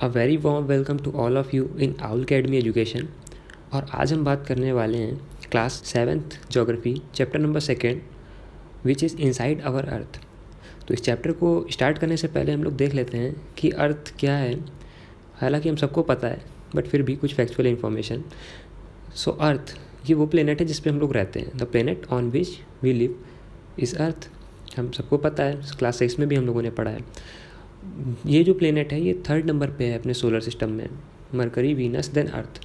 A very warm welcome to all of you in owl academy education. और आज हम बात करने वाले हैं class 7th geography chapter number 2 which is inside our earth. तो इस चैप्टर को स्टार्ट करने से पहले हम लोग देख लेते हैं कि अर्थ क्या है। हालांकि हम सबको पता है बट फिर भी कुछ फैक्चुअल इन्फॉर्मेशन। सो अर्थ ये वो प्लेनेट है जिस पे हम लोग रहते हैं। The planet on which we live is Earth. हम सबको पता है, क्लास 6 में भी हम लोगों ने पढ़ा है। ये जो प्लेनेट है ये 3rd नंबर पे है अपने सोलर सिस्टम में, मरकरी, वीनस, देन अर्थ।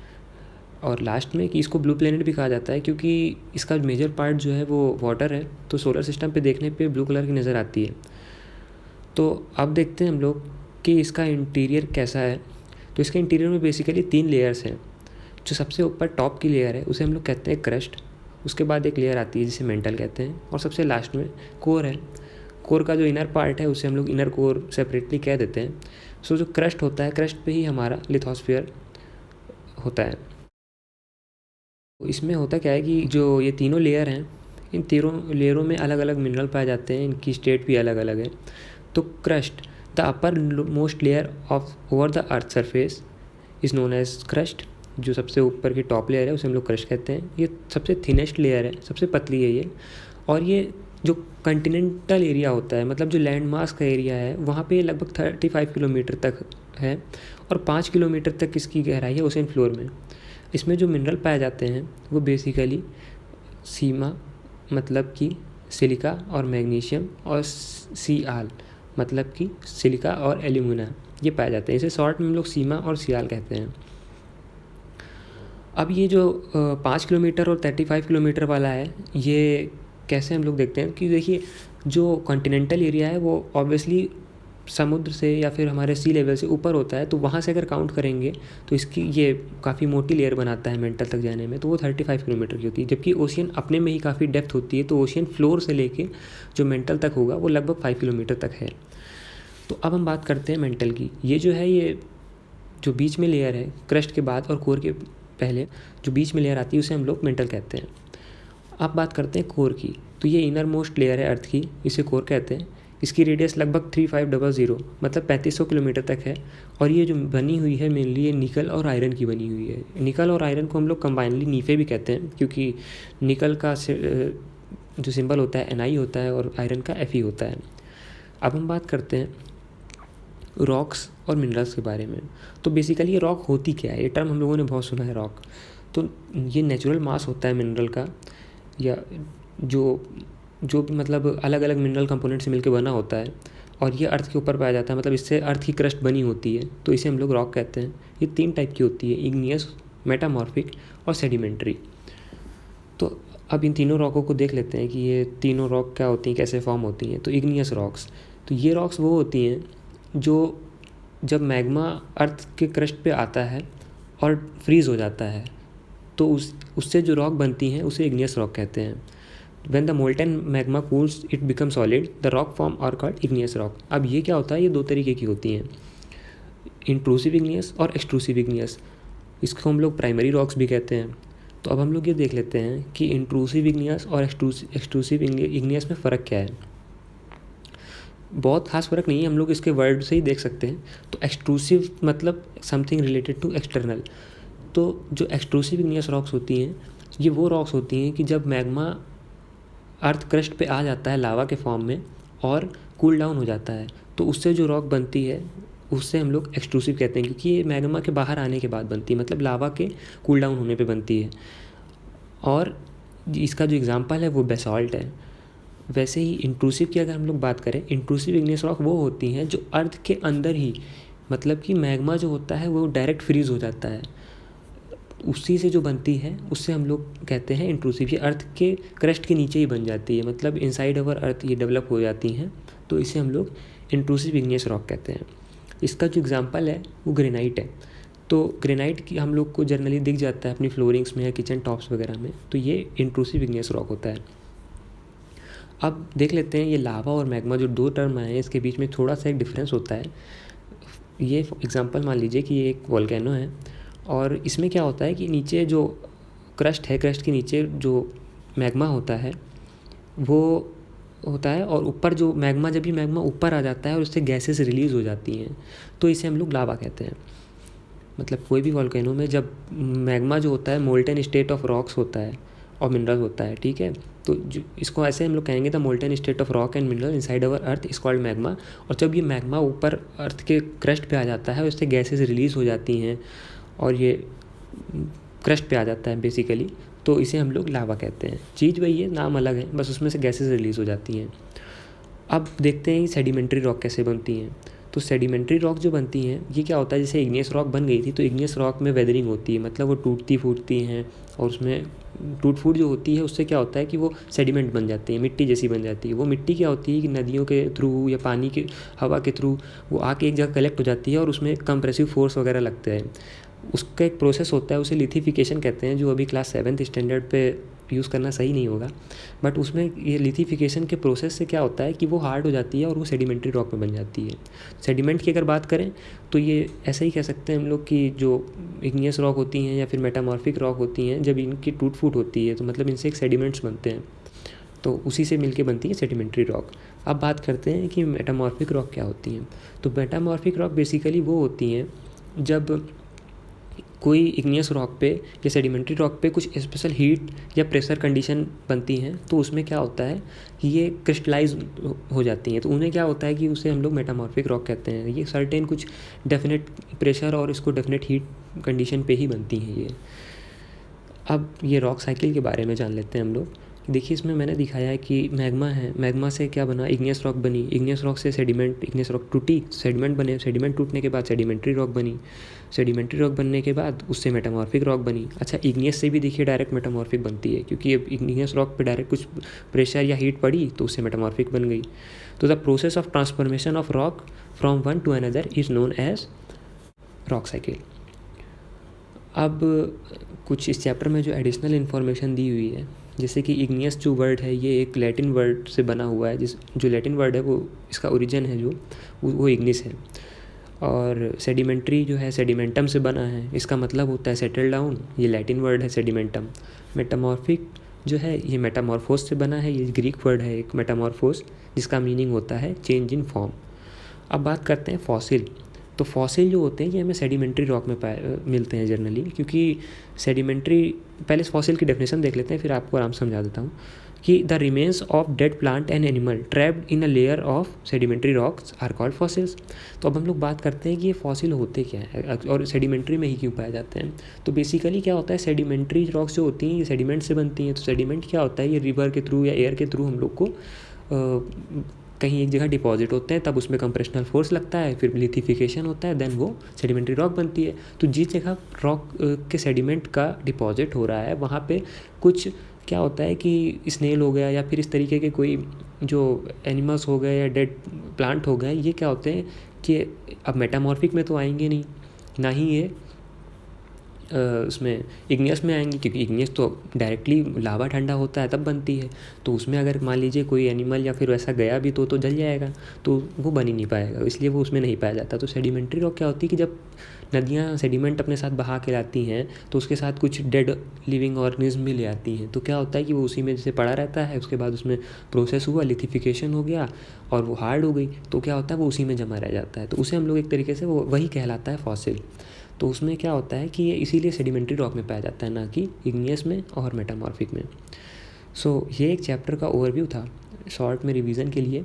और लास्ट में कि इसको ब्लू प्लेनेट भी कहा जाता है क्योंकि इसका मेजर पार्ट जो है वो वाटर है, तो सोलर सिस्टम पे देखने पे ब्लू कलर की नज़र आती है। तो अब देखते हैं हम लोग कि इसका इंटीरियर कैसा है। तो इसके इंटीरियर में बेसिकली 3 लेयर्स हैं। जो सबसे ऊपर टॉप की लेयर है उसे हम लोग कहते हैं क्रस्ट। उसके बाद एक लेयर आती है जिसे मेंटल कहते हैं, और सबसे लास्ट में कोर है। कोर का जो इनर पार्ट है उसे हम लोग इनर कोर सेपरेटली कह देते हैं। सो जो क्रस्ट होता है, क्रस्ट पे ही हमारा लिथोस्फीयर होता है। इसमें होता क्या है कि जो ये तीनों लेयर हैं, इन तीनों लेयरों में अलग अलग मिनरल पाए जाते हैं, इनकी स्टेट भी अलग अलग है। तो crust, the upper most layer of over the earth surface is known as crust. जो सबसे ऊपर की टॉप लेयर है उसे हम लोग क्रस्ट कहते हैं। ये सबसे थिनेस्ट लेयर है, सबसे पतली है ये। और ये जो कंटिनेंटल एरिया होता है, मतलब जो लैंड मास का एरिया है, वहाँ पे लगभग 35 किलोमीटर तक है, और 5 किलोमीटर तक इसकी गहराई है ओशन फ्लोर में। इसमें जो मिनरल पाए जाते हैं वो बेसिकली सीमा, मतलब कि सिलिका और मैग्नीशियम, और सीआल, मतलब कि सिलिका और एल्यूमिना, ये पाए जाते हैं। इसे शॉर्ट में हम लोग सीमा और सियाल कहते हैं। अब ये जो 5 किलोमीटर और 35 किलोमीटर वाला है, ये कैसे हम लोग देखते हैं कि देखिए जो कॉन्टिनेंटल एरिया है वो ऑब्वियसली समुद्र से या फिर हमारे सी लेवल से ऊपर होता है, तो वहाँ से अगर काउंट करेंगे तो इसकी ये काफ़ी मोटी लेयर बनाता है मेंटल तक जाने में, तो वो 35 किलोमीटर की होती है। जबकि ओशियन अपने में ही काफ़ी डेप्थ होती है, तो ओशियन फ्लोर से लेके जो मेंटल तक होगा वो लगभग 5 किलोमीटर तक है। तो अब हम बात करते हैं मेंटल की। ये जो है, ये जो बीच में लेयर है क्रस्ट के बाद और कोर के पहले जो बीच में लेयर आती है उसे हम लोग मेंटल कहते हैं। अब बात करते हैं कोर की। तो ये इनर मोस्ट लेयर है अर्थ की, इसे कोर कहते हैं। इसकी रेडियस लगभग 3500 मतलब 3500 किलोमीटर तक है। और ये जो बनी हुई है मेनली ये निकल और आयरन की बनी हुई है। निकल और आयरन को हम लोग कंबाइनली नीफे भी कहते हैं, क्योंकि निकल का जो सिंबल होता है Ni होता है और आयरन का Fe होता है। अब हम बात करते हैं रॉक्स और मिनरल्स के बारे में। तो बेसिकली ये रॉक होती क्या है, ये टर्म हम लोगों ने बहुत सुना है रॉक। तो ये नेचुरल मास होता है मिनरल का, या जो भी मतलब अलग अलग मिनरल कंपोनेंट से मिलकर बना होता है, और ये अर्थ के ऊपर पाया जाता है, मतलब इससे अर्थ की क्रस्ट बनी होती है, तो इसे हम लोग रॉक कहते हैं। ये 3 टाइप की होती है, इग्नियस, मेटामॉर्फिक और सेडिमेंट्री। तो अब इन तीनों रॉकों को देख लेते हैं कि ये तीनों रॉक क्या होती हैं, कैसे फॉर्म होती हैं। तो इग्नियस रॉक्स, तो ये रॉक्स वो होती हैं जो जब मैग्मा अर्थ के क्रस्ट पे आता है और फ्रीज़ हो जाता है, तो उससे जो रॉक बनती हैं उसे इग्नियस रॉक कहते हैं। When the molten magma cools it becomes solid, the rock form are called igneous rock। अब ये क्या होता है, ये 2 तरीके की होती हैं, इंट्रूसिव इग्नियस और एक्सट्रूसिव इग्नियस। इसको हम लोग प्राइमरी रॉक्स भी कहते हैं। तो अब हम लोग ये देख लेते हैं कि इंट्रूसिव इग्नियस और एक्सट्रूसिव इग्नियस में फ़र्क क्या है। बहुत खास फ़र्क नहीं है, हम लोग इसके वर्ड से ही देख सकते हैं। तो एक्सट्रूसिव मतलब समथिंग रिलेटेड टू एक्सटर्नल। तो जो एक्सट्रूसिव इग्नियस रॉक्स होती हैं, ये वो रॉक्स होती हैं कि जब मैग्मा अर्थ क्रस्ट पे आ जाता है लावा के फॉर्म में और कूल डाउन हो जाता है, तो उससे जो रॉक बनती है उससे हम लोग एक्सट्रूसिव कहते हैं, क्योंकि ये मैग्मा के बाहर आने के बाद बनती है, मतलब लावा के कूल डाउन होने पे बनती है। और इसका जो एग्जांपल है वो बेसॉल्ट है। वैसे ही इंट्रूसिव की अगर हम लोग बात करें, इंट्रूसिव इग्नियस रॉक वो होती हैं जो अर्थ के अंदर ही, मतलब कि मैग्मा जो होता है वो डायरेक्ट फ्रीज़ हो जाता है, उसी से जो बनती है उससे हम लोग कहते हैं इंट्रूसिव। ये अर्थ के क्रस्ट के नीचे ही बन जाती है, मतलब इनसाइड अवर अर्थ ये डेवलप हो जाती हैं, तो इसे हम लोग इंट्रूसिव इग्नियस रॉक कहते हैं। इसका जो एग्जांपल है वो ग्रेनाइट है। तो ग्रेनाइट की हम लोग को जनरली दिख जाता है अपनी फ्लोरिंग्स में या किचन टॉप्स वगैरह में, तो ये इंट्रूसिव इग्नियस रॉक होता है। अब देख लेते हैं ये लावा और मैग्मा जो 2 टर्म आए हैं, इसके बीच में थोड़ा सा एक डिफरेंस होता है। ये एग्जांपल मान लीजिए कि ये एक वोल्केनो है, और इसमें क्या होता है कि नीचे जो क्रस्ट है, क्रस्ट के नीचे जो मैग्मा होता है वो होता है और ऊपर जो मैग्मा, जब भी मैग्मा ऊपर आ जाता है और उससे गैसेस रिलीज़ हो जाती हैं तो इसे हम लोग लावा कहते हैं। मतलब कोई भी वॉल्केनो में जब मैग्मा जो होता है मोल्टन स्टेट ऑफ रॉक्स होता है और मिनरल होता है, ठीक है, तो जो इसको ऐसे हम लोग कहेंगे the molten state of rock and mineral inside our earth is called magma. और जब ये मैग्मा ऊपर अर्थ के क्रस्ट पे आ जाता है उससे गैसेस रिलीज़ हो जाती हैं और ये क्रस्ट पे आ जाता है बेसिकली, तो इसे हम लोग लावा कहते हैं। चीज़ वही है, नाम अलग है, बस उसमें से गैसेस रिलीज़ हो जाती हैं। अब देखते हैं सेडिमेंट्री रॉक कैसे बनती हैं। तो सेडिमेंट्री रॉक जो बनती हैं ये क्या होता है, जैसे इग्नियस रॉक बन गई थी तो इग्नियस रॉक में वेदरिंग होती है, मतलब वो टूटती फूटती हैं और उसमें टूट फूट जो होती है उससे क्या होता है कि वो सेडिमेंट बन जाती है, मिट्टी जैसी बन जाती है। वो मिट्टी क्या होती है कि नदियों के थ्रू या पानी के हवा के थ्रू वो आके एक जगह कलेक्ट हो जाती है और उसमें कंप्रेसिव फोर्स वगैरह लगते हैं। उसका एक प्रोसेस होता है, उसे लिथिफिकेशन कहते हैं, जो अभी क्लास 7th स्टैंडर्ड पे यूज़ करना सही नहीं होगा, बट उसमें ये लिथिफिकेशन के प्रोसेस से क्या होता है कि वो हार्ड हो जाती है और वो सेडिमेंट्री रॉक में बन जाती है। सेडिमेंट की अगर बात करें तो ये ऐसे ही कह सकते हैं हम लोग कि जो इग्नियस रॉक होती हैं या फिर मेटामॉर्फिक रॉक होती हैं, जब इनकी टूट फूट होती है तो मतलब इनसे एक सेडिमेंट्स बनते हैं, तो उसी से मिलके बनती है सेडिमेंट्री रॉक। अब बात करते हैं कि मेटामॉर्फिक रॉक क्या होती हैं। तो मेटामॉर्फिक रॉक बेसिकली वो होती हैं जब कोई इग्नियस रॉक पे या सेडिमेंट्री रॉक पे कुछ स्पेशल हीट या प्रेशर कंडीशन बनती हैं, तो उसमें क्या होता है कि ये क्रिस्टलाइज हो जाती हैं, तो उन्हें क्या होता है कि उसे हम लोग मेटामॉर्फिक रॉक कहते हैं। ये सर्टेन कुछ डेफिनेट प्रेशर और इसको डेफिनेट हीट कंडीशन पे ही बनती हैं ये। अब ये रॉक साइकिल के बारे में जान लेते हैं हम लोग। देखिए इसमें मैंने दिखाया है कि मैग्मा है, मैग्मा से क्या बना, इग्नियस रॉक बनी, इग्नियस रॉक से सेडिमेंट, इग्नियस रॉक टूटी, सेडिमेंट बने, सेडिमेंट टूटने के बाद सेडिमेंट्री रॉक बनी, सेडिमेंट्री रॉक बनने के बाद उससे मेटामॉर्फिक रॉक बनी। अच्छा, इग्नियस से भी देखिए डायरेक्ट मेटामॉर्फिक बनती है, क्योंकि अब इग्नियस रॉक पे डायरेक्ट कुछ प्रेशर या हीट पड़ी तो उससे मेटामॉर्फिक बन गई। तो the process of transformation of rock from one to another is known as rock cycle. अब कुछ इस चैप्टर में जो एडिशनल इन्फॉर्मेशन दी हुई है, जैसे कि इग्नियस जो वर्ड है ये एक लैटिन वर्ड से बना हुआ है, जो लैटिन वर्ड है वो इसका ओरिजिन है जो वो इग्निस है। और सेडिमेंट्री जो है सेडिमेंटम से बना है, इसका मतलब होता है सेटल डाउन, ये लैटिन वर्ड है सेडिमेंटम। मेटामॉर्फिक जो है ये मेटामॉर्फोस से बना है, ये ग्रीक वर्ड है एक मेटामॉर्फोस, जिसका मीनिंग होता है चेंज इन फॉर्म। अब बात करते हैं फॉसिल। तो फॉसिल जो होते हैं ये हमें सेडिमेंट्री रॉक में मिलते हैं जनरली, क्योंकि सेडिमेंट्री, पहले फॉसिल की डेफिनेशन देख लेते हैं फिर आपको आराम समझा देता हूँ कि the remains of dead plant and animal trapped in a layer of sedimentary rocks are called fossils. तो अब हम लोग बात करते हैं कि ये फॉसिल होते क्या है और सेडिमेंट्री में ही क्यों पाए जाते हैं। तो बेसिकली क्या होता है, सेडिमेंट्री रॉक्स जो होती हैं ये सेडिमेंट से बनती हैं। तो सेडिमेंट क्या होता है, ये रिवर के थ्रू या एयर के थ्रू हम लोग को कहीं एक जगह डिपॉजिट होते हैं, तब उसमें कंप्रेशनल फोर्स लगता है, फिर लिथिफिकेशन होता है, देन वो सेडिमेंट्री रॉक बनती है। तो जिस जगह रॉक के सेडिमेंट का डिपॉजिट हो रहा है वहाँ पे कुछ क्या होता है कि स्नेल हो गया या फिर इस तरीके के कोई जो एनिमल्स हो गए या डेड प्लांट हो गए, ये क्या होते हैं कि अब मेटामॉर्फिक में तो आएंगे नहीं, ना ही ये उसमें इग्नियस में आएंगी, क्योंकि इग्नियस तो डायरेक्टली लावा ठंडा होता है तब बनती है। तो उसमें अगर मान लीजिए कोई एनिमल या फिर वैसा गया भी तो जल जाएगा, तो वो बन ही नहीं पाएगा, इसलिए वो उसमें नहीं पाया जाता। तो सेडिमेंट्री रॉक क्या होती है कि जब नदियाँ सेडिमेंट अपने साथ बहा के लाती हैं तो उसके साथ कुछ डेड लिविंग ऑर्गेनिज्म भी ले आती हैं, तो क्या होता है कि वो उसी में जैसे पड़ा रहता है, उसके बाद उसमें प्रोसेस हुआ, लिथिफिकेशन हो गया और वो हार्ड हो गई, तो क्या होता है वो उसी में जमा रह जाता है। तो उसे हम लोग एक तरीके से वो वही कहलाता है फॉसिल। तो उसमें क्या होता है कि ये इसीलिए सेडिमेंट्री रॉक में पाया जाता है, ना कि इग्नियस में और मेटामॉर्फिक में। सो ये एक चैप्टर का ओवरव्यू था शॉर्ट में रिवीजन के लिए,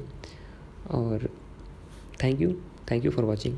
और थैंक यू फॉर वॉचिंग।